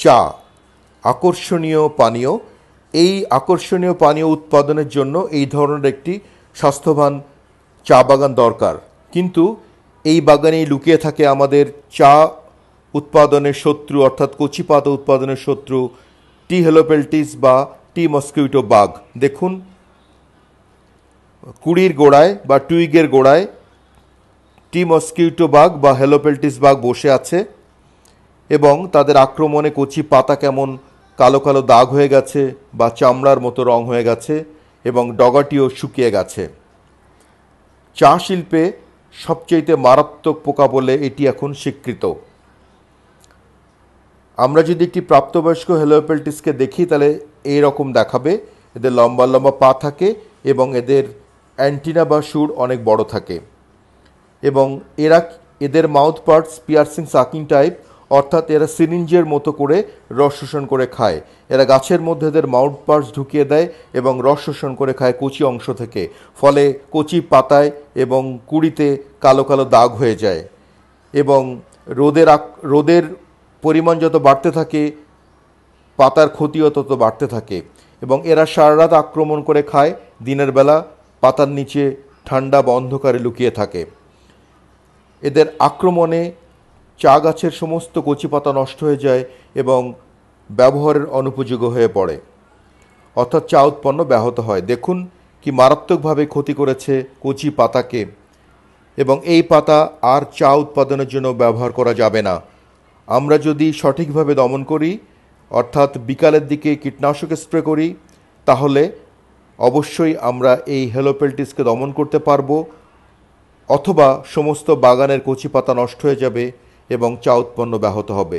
চা আকর্ষণীয় পানীয়। এই আকর্ষণীয় পানীয় উৎপাদনের জন্য এই ধরনের একটি স্বাস্থ্যবান চা বাগান দরকার। কিন্তু এই বাগানেই লুকিয়ে থাকে আমাদের চা উৎপাদনের শত্রু, অর্থাৎ কচি পাতা উৎপাদনের শত্রু টি হেলোপেলটিস বা টি মস্কিটো বাগ। দেখুন, কুড়ির গোড়ায় বা টুইগের গোড়ায় টি মস্কিটো বাগ বা হেলোপেলটিস বাগ বসে আছে এবং তাদের আক্রমণে কচি পাতা কেমন কালো কালো দাগ হয়ে গেছে বা চামড়ার মতো রং হয়ে গেছে এবং ডগাটিও শুকিয়ে গেছে। চা শিল্পে সবচেয়ে মারাত্মক পোকা বলে এটি এখন স্বীকৃত। আমরা যদি একটি প্রাপ্তবয়স্ক হেলোপেলটিসকে দেখি তাহলে এই রকম দেখাবে। এদের লম্বা লম্বা পা থাকে এবং এদের অ্যান্টিনা বা সুর অনেক বড় থাকে এবং এদের mouth parts piercing sucking type, অর্থাৎ এরা সিরিঞ্জের মতো করে রস শোষণ করে খায়। এরা গাছের মধ্যে এদের মাউথ পার্টস ঢুকিয়ে দেয় এবং রস শোষণ করে খায় কচি অংশ থেকে। ফলে কচি পাতায় এবং কুড়িতে কালো কালো দাগ হয়ে যায় এবং রোদের পরিমাণ যত বাড়তে থাকে পাতার ক্ষতিও তত বাড়তে থাকে এবং এরা সারা রাত আক্রমণ করে খায়, দিনের বেলা পাতার নিচে ঠান্ডা বা অন্ধকারে লুকিয়ে থাকে। এদের আক্রমণে চা গাছের সমস্ত কচি পাতা নষ্ট হয়ে যায় এবং ব্যবহারের অনুপযোগী হয়ে পড়ে, অর্থাৎ চা উৎপন্ন ব্যাহত হয়। দেখুন কি মারাত্মকভাবে ক্ষতি করেছে কচি পাতাকে এবং এই পাতা আর চা উৎপাদনের জন্য ব্যবহার করা যাবে না। আমরা যদি সঠিকভাবে দমন করি, অর্থাৎ বিকালের দিকে কীটনাশক স্প্রে করি, তাহলে অবশ্যই আমরা এই হেলোপেলটিসকে দমন করতে পারবো, অথবা সমস্ত বাগানের কচি পাতা নষ্ট হয়ে যাবে এবং চা উৎপন্ন ব্যাহত হবে।